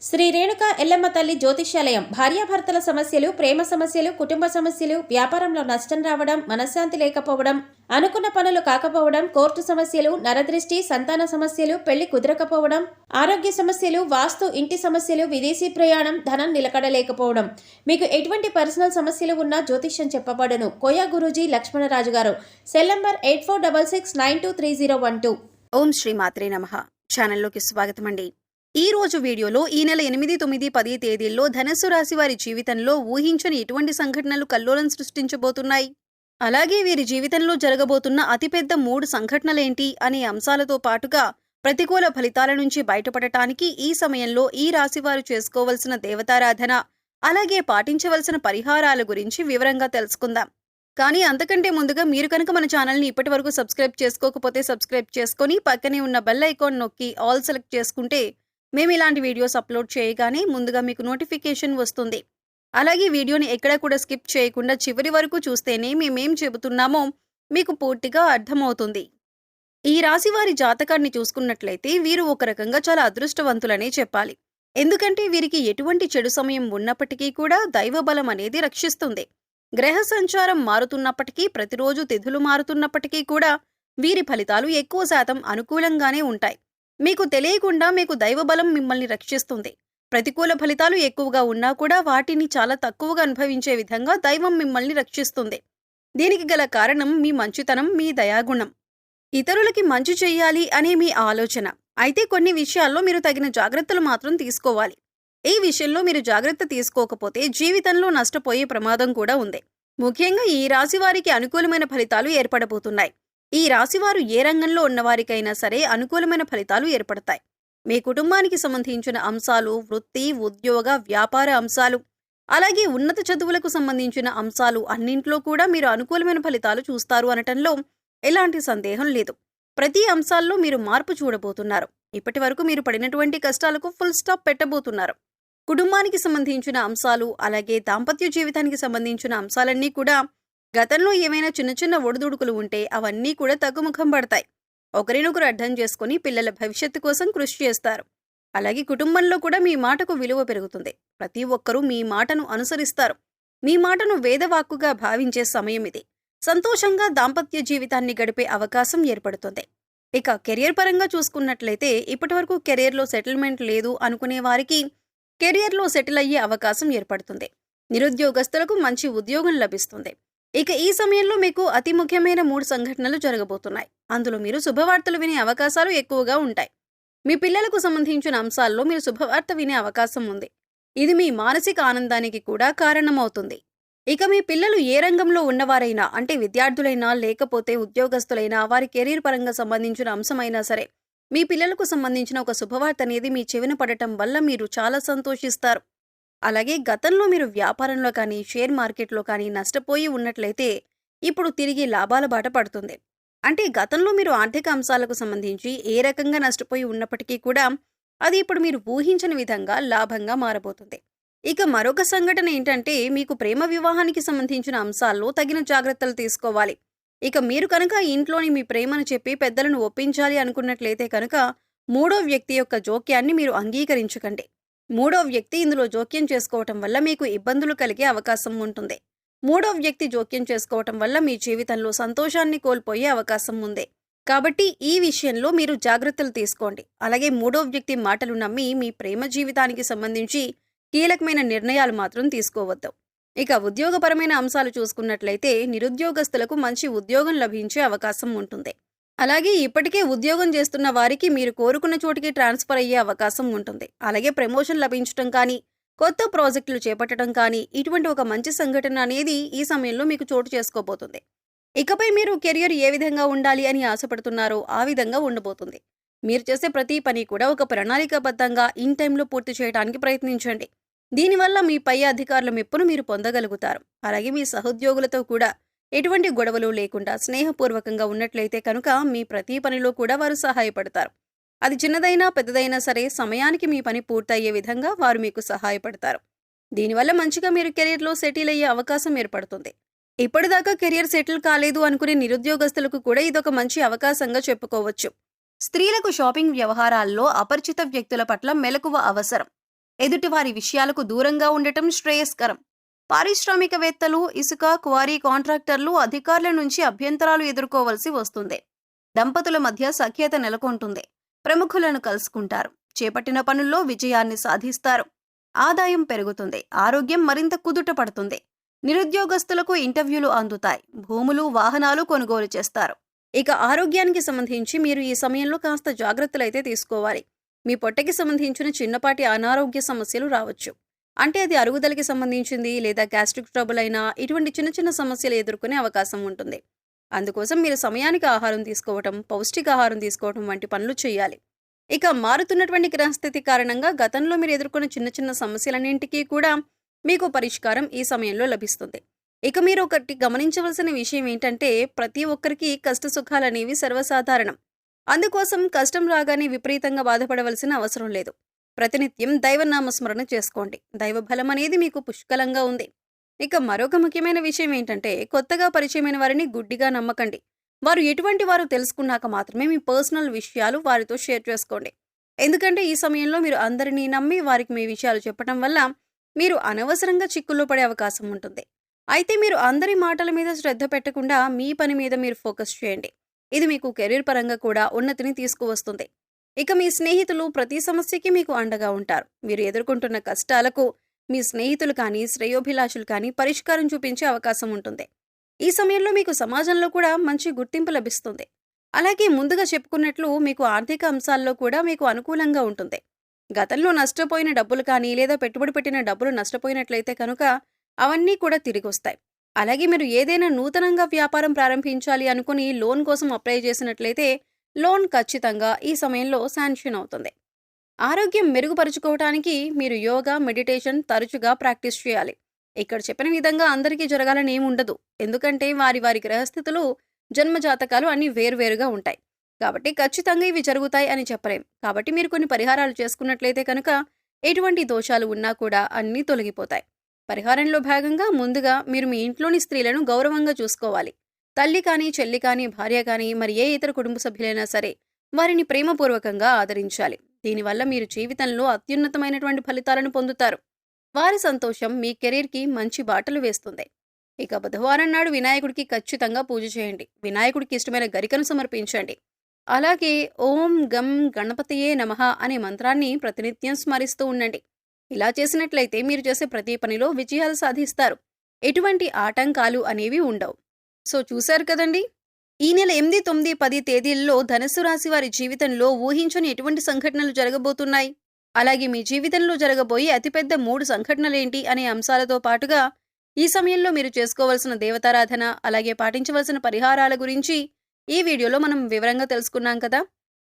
శ్రీ రేణుక ఎల్లమ్మ తల్లి జ్యోతిష్యాలయం భార్యాభర్తల సమస్యలు, ప్రేమ సమస్యలు, కుటుంబ సమస్యలు, వ్యాపారంలో నష్టం రావడం, మనశ్శాంతి లేకపోవడం, అనుకున్న పనులు కాకపోవడం, కోర్టు సమస్యలు, నరదృష్టి, సంతాన సమస్యలు, పెళ్లి కుదరకపోవడం, ఆరోగ్య సమస్యలు, వాస్తు, ఇంటి సమస్యలు, విదేశీ ప్రయాణం, ధనం నిలకడలేకపోవడం, మీకు ఎటువంటి పర్సనల్ సమస్యలు ఉన్నా జ్యోతిష్యం చెప్పబడును. కోయా గురూజీ లక్ష్మణరాజు గారు. Cell number 8466923012. ఓం శ్రీ మాత్రే నమః. ఛానల్లోకి స్వాగతం అండి. ఈ రోజు వీడియోలో ఈ నెల 8, 9, 10 తేదీల్లో ధనస్సు రాశి వారి జీవితంలో ఊహించని ఎటువంటి సంఘటనలు కల్లోలం సృష్టించబోతున్నాయి, అలాగే వీరి జీవితంలో జరగబోతున్న అతిపెద్ద 3 సంఘటనలేంటి అనే అంశాలతో పాటుగా ప్రతికూల ఫలితాల నుంచి బయటపడటానికి ఈ సమయంలో ఈ రాశివారు చేసుకోవలసిన దేవతారాధన, అలాగే పాటించవలసిన పరిహారాల గురించి వివరంగా తెలుసుకుందాం. కానీ అంతకంటే ముందుగా మీరు కనుక మన ఛానల్ని ఇప్పటి వరకు సబ్స్క్రైబ్ చేసుకోకపోతే సబ్స్క్రైబ్ చేసుకొని పక్కనే ఉన్న బెల్ ఐకాన్ నొక్కి ఆల్ సెలెక్ట్ చేసుకుంటే మేము ఇలాంటి వీడియోస్ అప్లోడ్ చేయగానే ముందుగా మీకు నోటిఫికేషన్ వస్తుంది. అలాగే వీడియోని ఎక్కడా కూడా స్కిప్ చేయకుండా చివరి వరకు చూస్తేనే మేమేం చెబుతున్నామో మీకు పూర్తిగా అర్థమవుతుంది. ఈ రాశి వారి జాతకాన్ని చూసుకున్నట్లయితే వీరు ఒక రకంగా చాలా అదృష్టవంతులనే చెప్పాలి. ఎందుకంటే వీరికి ఎటువంటి చెడు సమయం ఉన్నప్పటికీ కూడా దైవబలం అనేది రక్షిస్తుంది. గ్రహ సంచారం మారుతున్నప్పటికీ, ప్రతిరోజు తిథులు మారుతున్నప్పటికీ కూడా వీరి ఫలితాలు ఎక్కువ శాతం అనుకూలంగానే ఉంటాయి. మీకు తెలియకుండా మీకు దైవబలం మిమ్మల్ని రక్షిస్తుంది. ప్రతికూల ఫలితాలు ఎక్కువగా ఉన్నా కూడా వాటిని చాలా తక్కువగా అనుభవించే విధంగా దైవం మిమ్మల్ని రక్షిస్తుంది. దీనికి గల కారణం మీ మంచితనం, మీ దయాగుణం. ఇతరులకి మంచి చెయ్యాలి అనే మీ ఆలోచన. అయితే కొన్ని విషయాల్లో మీరు తగిన జాగ్రత్తలు మాత్రం తీసుకోవాలి. ఈ విషయంలో మీరు జాగ్రత్త తీసుకోకపోతే జీవితంలో నష్టపోయే ప్రమాదం కూడా ఉంది. ముఖ్యంగా ఈ రాశివారికి అనుకూలమైన ఫలితాలు ఏర్పడబోతున్నాయి. ఈ రాశివారు ఏ రంగంలో ఉన్నవారికైనా సరే అనుకూలమైన ఫలితాలు ఏర్పడతాయి. మీ కుటుంబానికి సంబంధించిన అంశాలు, వృత్తి, ఉద్యోగ, వ్యాపార అంశాలు, అలాగే ఉన్నత చదువులకు సంబంధించిన అంశాలు అన్నింట్లో కూడా మీరు అనుకూలమైన ఫలితాలు చూస్తారు అనటంలో ఎలాంటి సందేహం లేదు. ప్రతి అంశాల్లో మీరు మార్పు చూడబోతున్నారు. ఇప్పటి వరకు మీరు పడినటువంటి కష్టాలకు ఫుల్ స్టాప్ పెట్టబోతున్నారు. కుటుంబానికి సంబంధించిన అంశాలు, అలాగే దాంపత్య జీవితానికి సంబంధించిన అంశాలన్నీ కూడా గతంలో ఏమైనా చిన్న చిన్న ఒడిదుడుకులు ఉంటే అవన్నీ కూడా తగ్గుముఖం పడతాయి. ఒకరినొకరు అర్థం చేసుకుని పిల్లల భవిష్యత్తు కోసం కృషి చేస్తారు. అలాగే కుటుంబంలో కూడా మీ మాటకు విలువ పెరుగుతుంది. ప్రతి ఒక్కరూ మీ మాటను అనుసరిస్తారు. మీ మాటను వేదవాక్కుగా భావించే సమయం ఇది. సంతోషంగా దాంపత్య జీవితాన్ని గడిపే అవకాశం ఏర్పడుతుంది. ఇక కెరియర్ పరంగా చూసుకున్నట్లయితే ఇప్పటివరకు కెరియర్లో సెటిల్మెంట్ లేదు అనుకునే వారికి కెరియర్లో సెటిల్ అయ్యే అవకాశం ఏర్పడుతుంది. నిరుద్యోగస్తులకు మంచి ఉద్యోగం లభిస్తుంది. ఇక ఈ సమయంలో మీకు అతి ముఖ్యమైన 3 సంఘటనలు జరగబోతున్నాయి. అందులో మీరు శుభవార్తలు వినే అవకాశాలు ఎక్కువగా ఉంటాయి. మీ పిల్లలకు సంబంధించిన అంశాల్లో మీరు శుభవార్త వినే అవకాశం ఉంది. ఇది మీ మానసిక ఆనందానికి కూడా కారణమవుతుంది. ఇక మీ పిల్లలు ఏ రంగంలో ఉన్నవారైనా, అంటే విద్యార్థులైనా లేకపోతే ఉద్యోగస్తులైనా, వారి కెరీర్ పరంగా సంబంధించిన అంశమైనా సరే, మీ పిల్లలకు సంబంధించిన ఒక శుభవార్త అనేది మీ చెవిన పడటం వల్ల మీరు చాలా సంతోషిస్తారు. అలాగే గతంలో మీరు వ్యాపారంలో కానీ, షేర్ మార్కెట్లో కానీ నష్టపోయి ఉన్నట్లయితే ఇప్పుడు తిరిగి లాభాల బాట పడుతుంది. అంటే గతంలో మీరు ఆర్థిక అంశాలకు సంబంధించి ఏ రకంగా నష్టపోయి ఉన్నప్పటికీ కూడా అది ఇప్పుడు మీరు ఊహించని విధంగా లాభంగా మారబోతుంది. ఇక మరొక సంఘటన ఏంటంటే మీకు ప్రేమ వివాహానికి సంబంధించిన అంశాల్లో తగిన జాగ్రత్తలు తీసుకోవాలి. ఇక మీరు కనుక ఇంట్లోని మీ ప్రేమను చెప్పి పెద్దలను ఒప్పించాలి అనుకున్నట్లయితే కనుక 3వ వ్యక్తి యొక్క జోక్యాన్ని మీరు అంగీకరించకండి. 3వ వ్యక్తి ఇందులో జోక్యం చేసుకోవటం వల్ల మీకు ఇబ్బందులు కలిగే అవకాశం ఉంటుంది. 3వ వ్యక్తి జోక్యం చేసుకోవటం వల్ల మీ జీవితంలో సంతోషాన్ని కోల్పోయే అవకాశం ఉంది. కాబట్టి ఈ విషయంలో మీరు జాగ్రత్తలు తీసుకోండి. అలాగే 3వ వ్యక్తి మాటలు నమ్మి మీ ప్రేమ జీవితానికి సంబంధించి కీలకమైన నిర్ణయాలు మాత్రం తీసుకోవద్దు. ఇక ఉద్యోగపరమైన అంశాలు చూసుకున్నట్లయితే నిరుద్యోగస్తులకు మంచి ఉద్యోగం లభించే అవకాశం ఉంటుంది. అలాగే ఇప్పటికే ఉద్యోగం చేస్తున్న వారికి మీరు కోరుకున్న చోటికి ట్రాన్స్ఫర్ అయ్యే అవకాశం ఉంటుంది. అలాగే ప్రమోషన్ లభించడం కానీ, కొత్త ప్రాజెక్టులు చేపట్టడం కానీ, ఇటువంటి ఒక మంచి సంఘటన అనేది ఈ సమయంలో మీకు చోటు చేసుకోబోతుంది. ఇకపై మీరు కెరియర్ ఏ విధంగా ఉండాలి అని ఆశపడుతున్నారో ఆ విధంగా ఉండబోతుంది. మీరు చేసే ప్రతి పని కూడా ఒక ప్రణాళికాబద్ధంగా ఇన్ టైంలో పూర్తి చేయడానికి ప్రయత్నించండి. దీనివల్ల మీ పై అధికారుల మెప్పును మీరు పొందగలుగుతారు. అలాగే మీ సహోద్యోగులతో కూడా ఎటువంటి గొడవలు లేకుండా స్నేహపూర్వకంగా ఉన్నట్లయితే కనుక మీ ప్రతి పనిలో కూడా వారు సహాయపడతారు. అది చిన్నదైనా పెద్దదైనా సరే సమయానికి మీ పని పూర్తయ్యే విధంగా వారు మీకు సహాయపడతారు. దీనివల్ల మంచిగా మీరు కెరీర్లో సెటిల్ అయ్యే అవకాశం ఏర్పడుతుంది. ఇప్పటిదాకా కెరియర్ సెటిల్ కాలేదు అనుకునే నిరుద్యోగస్తులకు కూడా ఇదొక మంచి అవకాశంగా చెప్పుకోవచ్చు. స్త్రీలకు షాపింగ్ వ్యవహారాల్లో అపరిచిత వ్యక్తుల పట్ల మెలకువ అవసరం. ఎదుటివారి విషయాలకు దూరంగా ఉండటం శ్రేయస్కరం. పారిశ్రామికవేత్తలు, ఇసుక క్వారీ కాంట్రాక్టర్లు, అధికారుల నుంచి అభ్యంతరాలు ఎదుర్కోవలసి వస్తుంది. దంపతుల మధ్య సఖ్యత నెలకొంటుంది. ప్రముఖులను కలుసుకుంటారు. చేపట్టిన పనుల్లో విజయాన్ని సాధిస్తారు. ఆదాయం పెరుగుతుంది. ఆరోగ్యం మరింత కుదుట పడుతుంది. నిరుద్యోగస్తులకు ఇంటర్వ్యూలు అందుతాయి. భూములు, వాహనాలు కొనుగోలు చేస్తారు. ఇక ఆరోగ్యానికి సంబంధించి మీరు ఈ సమయంలో కాస్త జాగ్రత్తలైతే తీసుకోవాలి. మీ పొట్టకి సంబంధించిన చిన్నపాటి అనారోగ్య సమస్యలు రావచ్చు. అంటే అది అరుగుదలకి సంబంధించింది లేదా గ్యాస్ట్రిక్ ట్రబుల్ అయినా ఇటువంటి చిన్న చిన్న సమస్యలు ఎదుర్కొనే అవకాశం ఉంటుంది. అందుకోసం మీరు సమయానికి ఆహారం తీసుకోవటం, పౌష్టికాహారం తీసుకోవటం వంటి పనులు చేయాలి. ఇక మారుతున్నటువంటి గ్రహస్థితి కారణంగా గతంలో మీరు ఎదుర్కొన్న చిన్న చిన్న సమస్యలన్నింటికీ కూడా మీకు పరిష్కారం ఈ సమయంలో లభిస్తుంది. ఇక మీరు ఒకటి గమనించవలసిన విషయం ఏంటంటే ప్రతి ఒక్కరికి కష్ట సుఖాలనేవి సర్వసాధారణం. అందుకోసం కష్టం రాగానే విపరీతంగా బాధపడవలసిన అవసరం లేదు. ప్రతినిత్యం దైవనామస్మరణ చేసుకోండి. దైవబలం అనేది మీకు పుష్కలంగా ఉంది. ఇక మరొక ముఖ్యమైన విషయం ఏంటంటే కొత్తగా పరిచయమైన వారిని గుడ్డిగా నమ్మకండి. వారు ఎటువంటి వారు తెలుసుకున్నాక మాత్రమే మీ పర్సనల్ విషయాలు వారితో షేర్ చేసుకోండి. ఎందుకంటే ఈ సమయంలో మీరు అందరినీ నమ్మి వారికి మీ విషయాలు చెప్పడం వల్ల మీరు అనవసరంగా చిక్కుల్లో పడే అవకాశం ఉంటుంది. అయితే మీరు అందరి మాటల మీద శ్రద్ధ పెట్టకుండా మీ పని మీద మీరు ఫోకస్ చేయండి. ఇది మీకు కెరీర్ పరంగా కూడా ఉన్నతిని తీసుకువస్తుంది. ఇక మీ స్నేహితులు ప్రతి సమస్యకి మీకు అండగా ఉంటారు. మీరు ఎదుర్కొంటున్న కష్టాలకు మీ స్నేహితులు కానీ శ్రేయోభిలాషులు కానీ పరిష్కారం చూపించే అవకాశం ఉంటుంది. ఈ సమయంలో మీకు సమాజంలో కూడా మంచి గుర్తింపు లభిస్తుంది. అలాగే ముందుగా చెప్పుకున్నట్లు మీకు ఆర్థిక అంశాల్లో కూడా మీకు అనుకూలంగా ఉంటుంది. గతంలో నష్టపోయిన డబ్బులు కానీ లేదా పెట్టుబడి పెట్టిన డబ్బులు నష్టపోయినట్లయితే కనుక అవన్నీ కూడా తిరిగి వస్తాయి. అలాగే మీరు ఏదైనా నూతనంగా వ్యాపారం ప్రారంభించాలి అనుకుని లోన్ కోసం అప్లై చేసినట్లయితే లోన్ ఖచ్చితంగా ఈ సమయంలో శాంక్షన్ అవుతుంది. ఆరోగ్యం మెరుగుపరుచుకోవటానికి మీరు యోగా, మెడిటేషన్ తరచుగా ప్రాక్టీస్ చేయాలి. ఇక్కడ చెప్పిన విధంగా అందరికీ జరగాలని ఏముండదు. ఎందుకంటే వారి వారి గ్రహస్థితులు, జన్మజాతకాలు అన్నీ వేరువేరుగా ఉంటాయి. కాబట్టి ఖచ్చితంగా ఇవి జరుగుతాయి అని చెప్పలేం. కాబట్టి మీరు కొన్ని పరిహారాలు చేసుకున్నట్లయితే కనుక ఎటువంటి దోషాలు ఉన్నా కూడా అన్నీ తొలగిపోతాయి. పరిహారంలో భాగంగా ముందుగా మీరు మీ ఇంట్లోని స్త్రీలను గౌరవంగా చూసుకోవాలి. తల్లి కానీ, చెల్లి కానీ, భార్య కానీ, మరి ఏ ఇతర కుటుంబ సభ్యులైనా సరే వారిని ప్రేమపూర్వకంగా ఆదరించాలి. దీనివల్ల మీరు జీవితంలో అత్యున్నతమైనటువంటి ఫలితాలను పొందుతారు. వారి సంతోషం మీ కెరీర్కి మంచి బాటలు వేస్తుంది. ఇక బుధవారం నాడు వినాయకుడికి ఖచ్చితంగా పూజ చేయండి. వినాయకుడికి ఇష్టమైన గరికను సమర్పించండి. అలాగే ఓం గం గణపతియే నమః అనే మంత్రాన్ని ప్రతినిత్యం స్మరిస్తూ ఉండండి. ఇలా చేసినట్లయితే మీరు చేసే ప్రతి పనిలో విజయాలు సాధిస్తారు. ఎటువంటి ఆటంకాలు అనేవి ఉండవు. సో చూశారు కదండి, ఈ నెల 8, 9, 10 తేదీల్లో ధనుస్సు రాశి వారి జీవితంలో ఊహించని ఎటువంటి సంఘటనలు జరగబోతున్నాయి, అలాగే మీ జీవితంలో జరగబోయే అతిపెద్ద 3 సంఘటనలేంటి అనే అంశాలతో పాటుగా ఈ సమయంలో మీరు చేసుకోవాల్సిన దేవతారాధన, అలాగే పాటించవలసిన పరిహారాల గురించి ఈ వీడియోలో మనం వివరంగా తెలుసుకున్నాం కదా.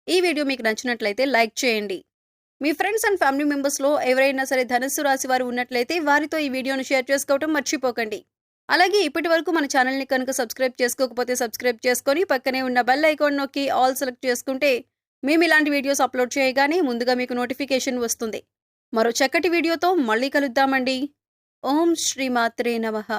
ఈ వీడియో మీకు నచ్చినట్లయితే లైక్ చేయండి. మీ ఫ్రెండ్స్ అండ్ ఫ్యామిలీ మెంబర్స్లో ఎవరైనా సరే ధనుస్సు రాశి వారు ఉన్నట్లయితే వారితో ఈ వీడియోను షేర్ చేసుకోవడం మర్చిపోకండి. అలాగే ఇప్పటి వరకు మన ఛానల్ని కనుక సబ్స్క్రైబ్ చేసుకోకపోతే సబ్స్క్రైబ్ చేసుకొని పక్కనే ఉన్న బెల్ ఐకాన్ నొక్కి ఆల్ సెలెక్ట్ చేసుకుంటే మేము ఇలాంటి వీడియోస్ అప్లోడ్ చేయగానే ముందుగా మీకు నోటిఫికేషన్ వస్తుంది. మరో చక్కటి వీడియోతో మళ్ళీ కలుద్దామండి. ఓం శ్రీమాత్రే నమః.